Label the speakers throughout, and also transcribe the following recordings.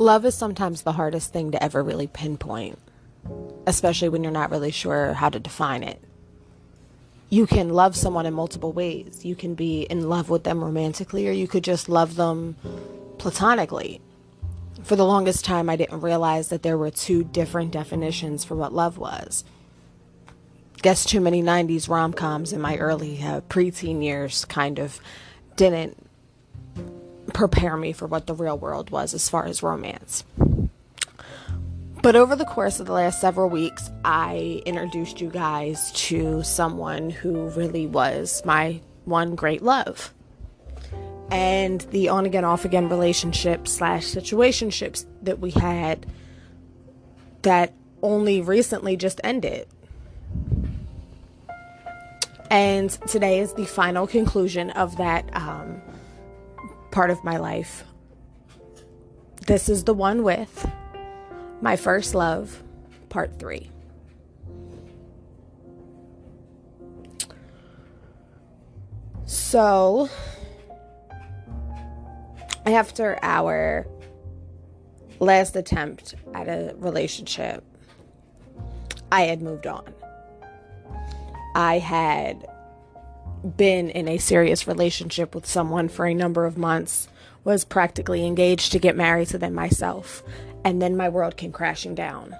Speaker 1: Love is sometimes the hardest thing to ever really pinpoint, especially when you're not really sure how to define it. You can love someone in multiple ways. You can be in love with them romantically, or you could just love them platonically. For the longest time, I didn't realize that there were two different definitions for what love was. Guess too many 90s rom-coms in my early preteen years kind of didn't prepare me for what the real world was as far as romance. But over the course of the last several weeks, I introduced you guys to someone who really was my one great love. And the on-again, off-again relationships / situationships that we had that only recently just ended. And today is the final conclusion of that part of my life. This is the one with my first love, part 3. So, after our last attempt at a relationship, I had moved on. I had been in a serious relationship with someone for a number of months, was practically engaged to get married to them myself, and then my world came crashing down.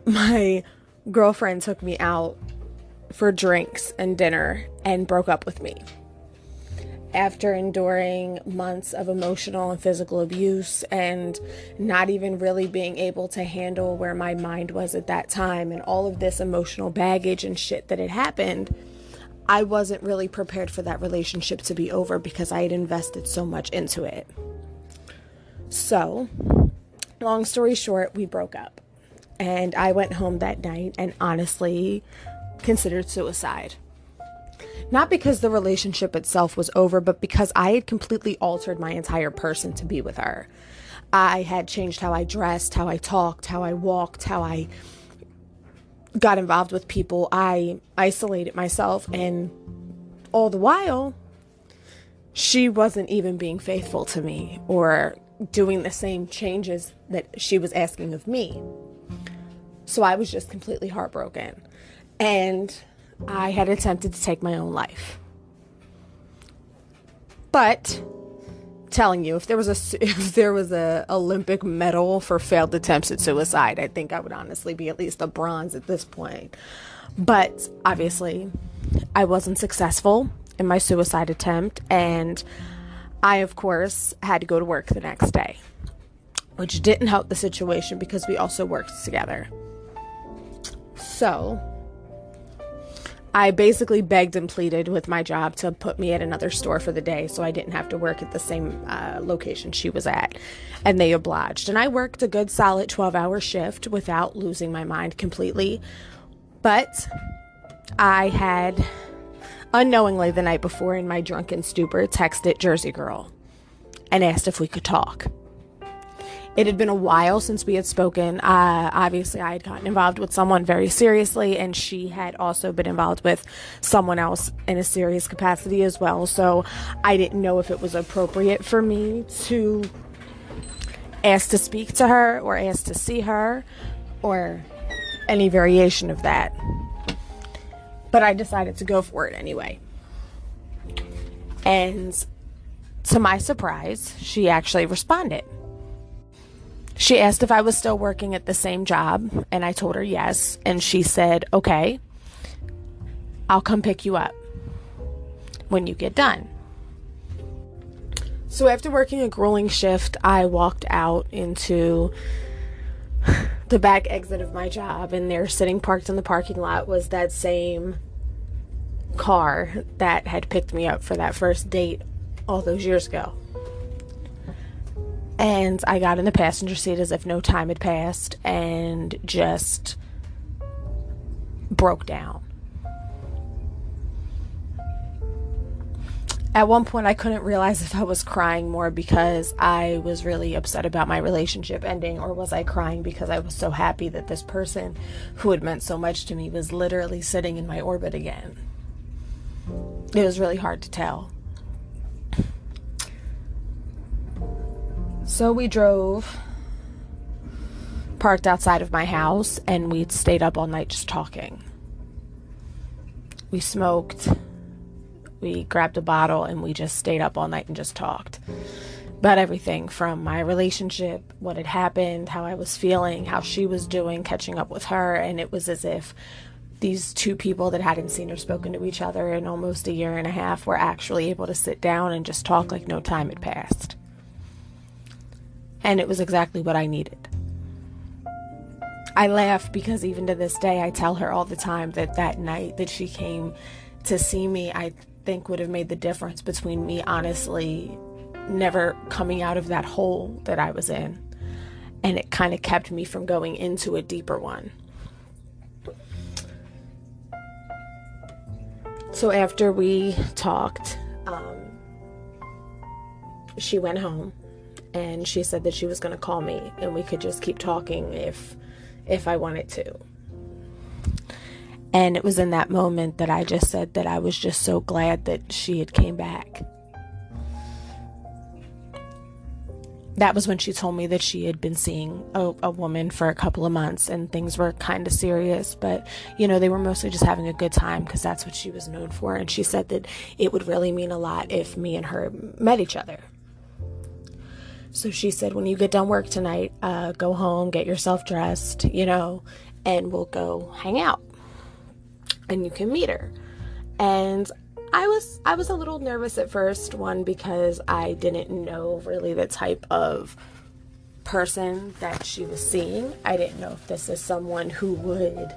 Speaker 1: My girlfriend took me out for drinks and dinner and broke up with me. After enduring months of emotional and physical abuse and not even really being able to handle where my mind was at that time and all of this emotional baggage and shit that had happened, I wasn't really prepared for that relationship to be over because I had invested so much into it. So, long story short, we broke up. And I went home that night and honestly considered suicide. Not because the relationship itself was over, but because I had completely altered my entire person to be with her. I had changed how I dressed, how I talked, how I walked, how I got involved with people. I isolated myself, and all the while, she wasn't even being faithful to me or doing the same changes that she was asking of me. So I was just completely heartbroken. And I had attempted to take my own life. But telling you, if there was a Olympic medal for failed attempts at suicide, I think I would honestly be at least a bronze at this point. But obviously, I wasn't successful in my suicide attempt, and I, of course, had to go to work the next day, which didn't help the situation because we also worked together. So I basically begged and pleaded with my job to put me at another store for the day so I didn't have to work at the same location she was at. And they obliged. And I worked a good solid 12-hour shift without losing my mind completely. But I had, unknowingly the night before in my drunken stupor, texted Jersey Girl and asked if we could talk. It had been a while since we had spoken. Obviously, I had gotten involved with someone very seriously, and she had also been involved with someone else in a serious capacity as well. So I didn't know if it was appropriate for me to ask to speak to her or ask to see her or any variation of that. But I decided to go for it anyway. And to my surprise, she actually responded. She asked if I was still working at the same job, and I told her yes, and she said, okay, I'll come pick you up when you get done. So after working a grueling shift, I walked out into the back exit of my job, and there, sitting parked in the parking lot, was that same car that had picked me up for that first date all those years ago. And I got in the passenger seat as if no time had passed and just broke down. At one point, I couldn't realize if I was crying more because I was really upset about my relationship ending, or was I crying because I was so happy that this person who had meant so much to me was literally sitting in my orbit again. It was really hard to tell. So we drove, parked outside of my house, and we stayed up all night just talking. We smoked, we grabbed a bottle, and we just stayed up all night and just talked about everything from my relationship, what had happened, how I was feeling, how she was doing, catching up with her. And it was as if these two people that hadn't seen or spoken to each other in almost a year and a half were actually able to sit down and just talk like no time had passed. And it was exactly what I needed. I laugh because even to this day, I tell her all the time that night that she came to see me, I think would have made the difference between me honestly never coming out of that hole that I was in. And it kind of kept me from going into a deeper one. So after we talked, she went home and she said that she was going to call me and we could just keep talking if I wanted to. And it was in that moment that I just said that I was just so glad that she had came back. That was when she told me that she had been seeing a woman for a couple of months and things were kind of serious, but they were mostly just having a good time because that's what she was known for. And she said that it would really mean a lot if me and her met each other. So she said, when you get done work tonight, go home, get yourself dressed, and we'll go hang out and you can meet her. And I was a little nervous at first, one, because I didn't know really the type of person that she was seeing. I didn't know if this is someone who would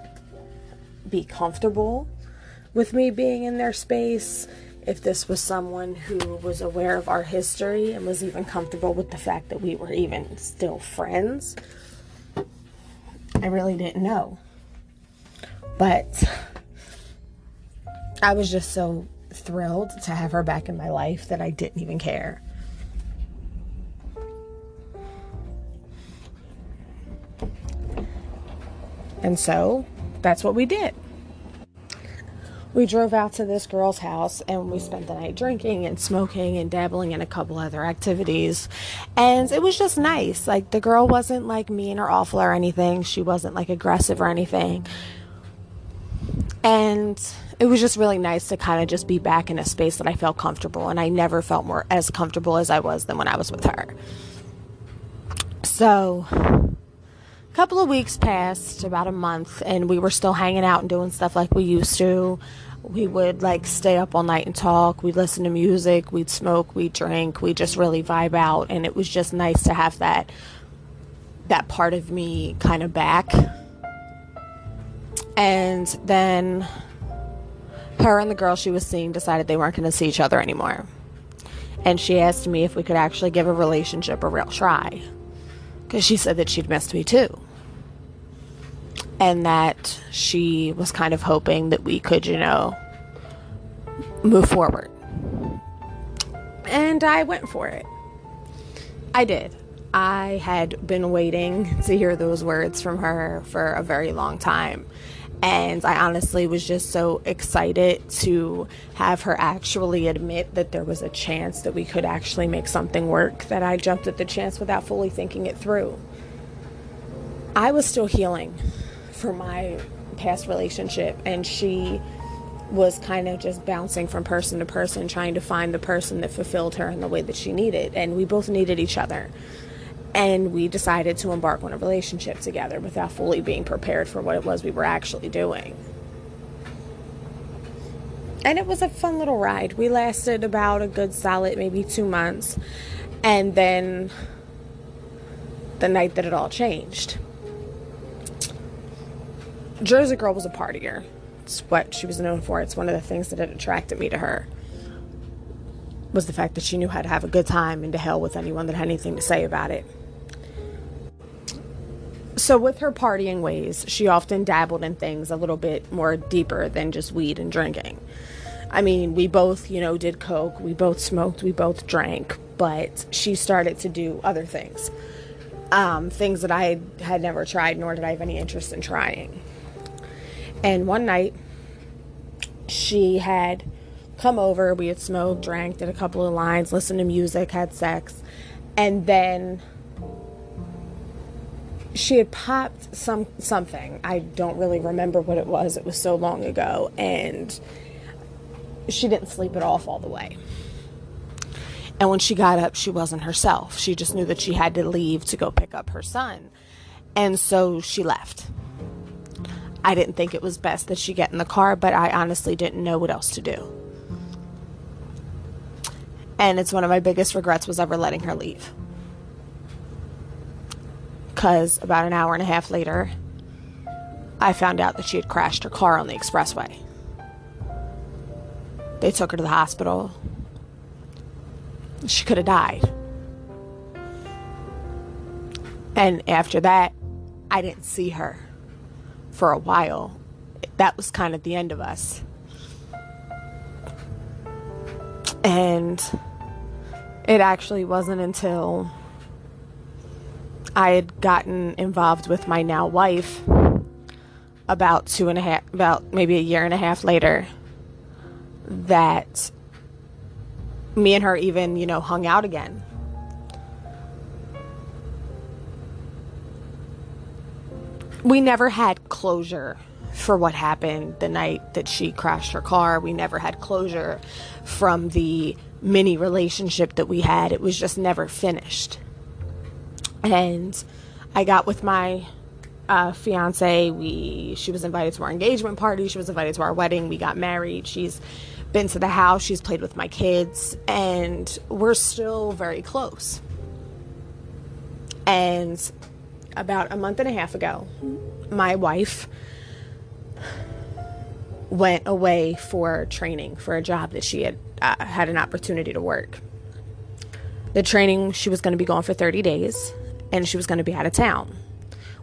Speaker 1: be comfortable with me being in their space, if this was someone who was aware of our history and was even comfortable with the fact that we were even still friends. I really didn't know. But I was just so thrilled to have her back in my life that I didn't even care. And so that's what we did. We drove out to this girl's house and we spent the night drinking and smoking and dabbling in a couple other activities. And it was just nice. Like, the girl wasn't like mean or awful or anything. She wasn't like aggressive or anything. And it was just really nice to kind of just be back in a space that I felt comfortable. And I never felt as comfortable as I was than when I was with her. So a couple of weeks passed, about a month, and we were still hanging out and doing stuff like we used to. We would stay up all night and talk. We'd listen to music. We'd smoke. We'd drink. We'd just really vibe out. And it was just nice to have that part of me kind of back. And then her and the girl she was seeing decided they weren't going to see each other anymore. And she asked me if we could actually give a relationship a real try, because she said that she'd missed me too. And that she was kind of hoping that we could, move forward. And I went for it. I did. I had been waiting to hear those words from her for a very long time. And I honestly was just so excited to have her actually admit that there was a chance that we could actually make something work, that I jumped at the chance without fully thinking it through. I was still healing for my past relationship, and she was kind of just bouncing from person to person, trying to find the person that fulfilled her in the way that she needed. And we both needed each other. And we decided to embark on a relationship together without fully being prepared for what it was we were actually doing. And it was a fun little ride. We lasted about a good solid maybe 2 months. And then the night that it all changed. Jersey Girl was a partier. It's what she was known for. It's one of the things that had attracted me to her, was the fact that she knew how to have a good time, and to hell with anyone that had anything to say about it. So with her partying ways, she often dabbled in things a little bit more deeper than just weed and drinking. I mean, we both, did coke, we both smoked, we both drank, but she started to do other things. Things that I had never tried, nor did I have any interest in trying. And one night, she had come over, we had smoked, drank, did a couple of lines, listened to music, had sex, And then she had popped something. I don't really remember what it was. It was so long ago. And she didn't sleep it off all the way. And when she got up, she wasn't herself. She just knew that she had to leave to go pick up her son. And so she left. I didn't think it was best that she get in the car, but I honestly didn't know what else to do. And it's one of my biggest regrets was ever letting her leave. Because about an hour and a half later, I found out that she had crashed her car on the expressway. They took her to the hospital. She could have died. And after that, I didn't see her for a while. That was kind of the end of us. And it actually wasn't until I had gotten involved with my now wife about maybe a year and a half later that me and her even, hung out again. We never had closure for what happened the night that she crashed her car. We never had closure from the mini relationship that we had. It was just never finished. And I got with my fiance. She was invited to our engagement party. She was invited to our wedding. We got married. She's been to the house. She's played with my kids. And we're still very close. And about a month and a half ago, my wife went away for training for a job that she had had an opportunity to work. The training, she was going to be gone for 30 days, and she was going to be out of town,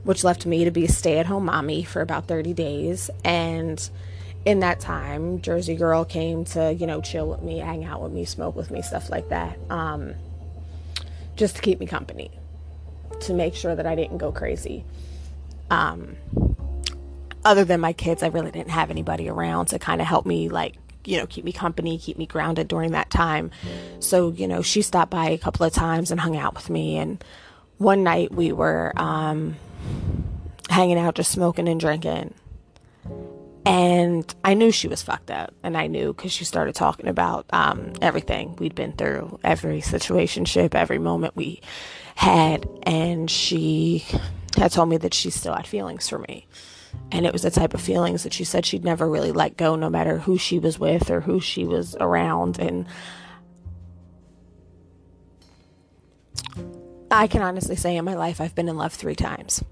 Speaker 1: which left me to be a stay-at-home mommy for about 30 days. And in that time, Jersey Girl came to, chill with me, hang out with me, smoke with me, stuff like that, just to keep me company, to make sure that I didn't go crazy. Other than my kids, I really didn't have anybody around to kind of help me, keep me company, keep me grounded during that time. So, she stopped by a couple of times and hung out with me. And one night we were hanging out, just smoking and drinking. And I knew she was fucked up. And I knew because she started talking about everything we'd been through, every situationship, every moment we had. And she had told me that she still had feelings for me. And it was the type of feelings that she said she'd never really let go, no matter who she was with or who she was around. And I can honestly say in my life, I've been in love 3 times.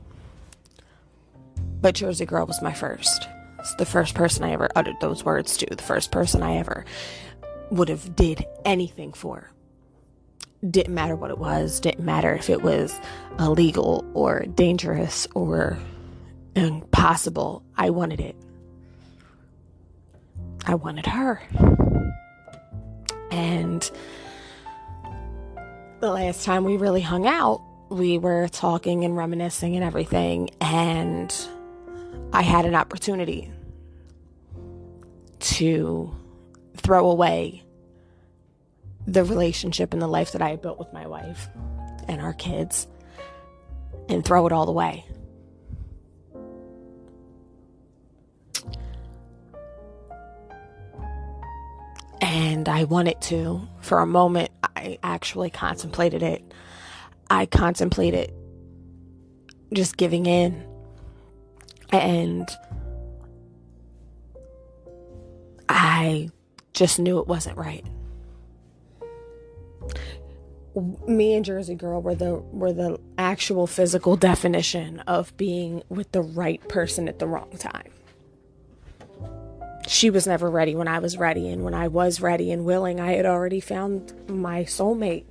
Speaker 1: But Jersey Girl was my first. It's the first person I ever uttered those words to. The first person I ever would have did anything for. Didn't matter what it was. Didn't matter if it was illegal or dangerous or impossible. I wanted it. I wanted her. And the last time we really hung out, we were talking and reminiscing and everything. And I had an opportunity to throw away the relationship and the life that I had built with my wife and our kids and throw it all away. And I wanted to. For a moment, I actually contemplated it. I contemplated just giving in. And I just knew it wasn't right. Me and Jersey Girl were the actual physical definition of being with the right person at the wrong time. She was never ready when I was ready, and when I was ready and willing, I had already found my soulmate.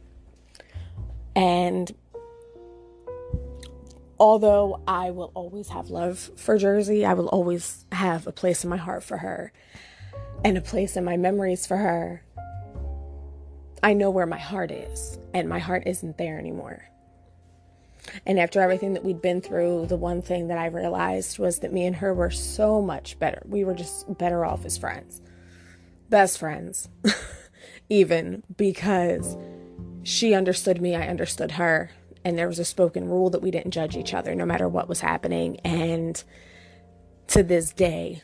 Speaker 1: And although I will always have love for Jersey, I will always have a place in my heart for her and a place in my memories for her, I know where my heart is, and my heart isn't there anymore. And after everything that we'd been through, the one thing that I realized was that me and her were so much better. We were just better off as friends. Best friends. Even because she understood me, I understood her. And there was a spoken rule that we didn't judge each other no matter what was happening. And to this day,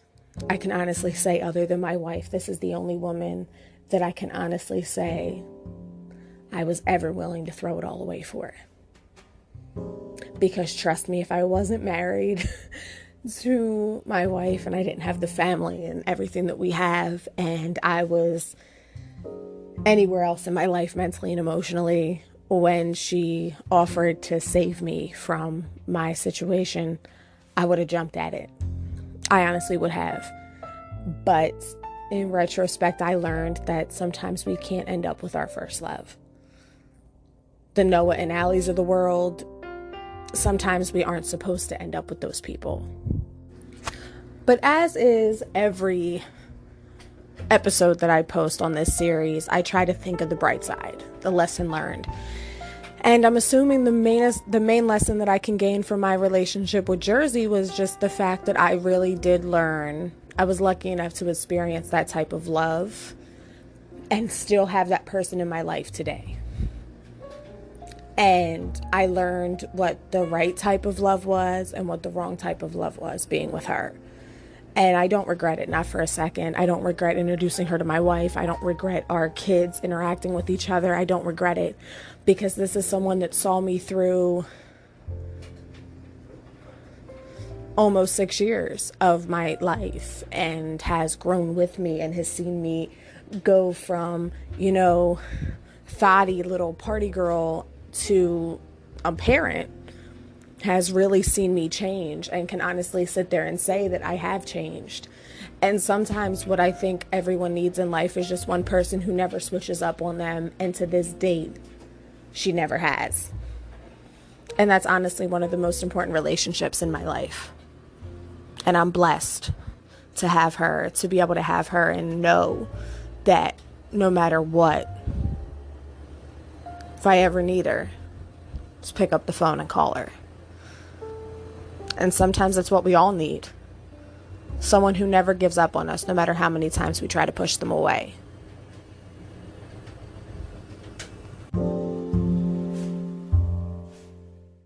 Speaker 1: I can honestly say, other than my wife, this is the only woman that I can honestly say I was ever willing to throw it all away for. Because trust me, if I wasn't married to my wife and I didn't have the family and everything that we have, and I was anywhere else in my life mentally and emotionally, when she offered to save me from my situation, I would have jumped at it. I honestly would have. But in retrospect, I learned that sometimes we can't end up with our first love. The Noah and Allies of the world, sometimes we aren't supposed to end up with those people. But as is every episode that I post on this series, I try to think of the bright side, the lesson learned. And I'm assuming the main lesson that I can gain from my relationship with Jersey was just the fact that I really did learn. I was lucky enough to experience that type of love and still have that person in my life today. And I learned what the right type of love was and what the wrong type of love was being with her. And I don't regret it, not for a second. I don't regret introducing her to my wife. I don't regret our kids interacting with each other. I don't regret it, because this is someone that saw me through almost 6 years of my life and has grown with me and has seen me go from, thotty little party girl to a parent. Has really seen me change and can honestly sit there and say that I have changed. And sometimes what I think everyone needs in life is just one person who never switches up on them. And to this date, she never has. And that's honestly one of the most important relationships in my life. And I'm blessed to have her, to be able to have her and know that no matter what, if I ever need her, just pick up the phone and call her. And sometimes that's what we all need. Someone who never gives up on us, no matter how many times we try to push them away.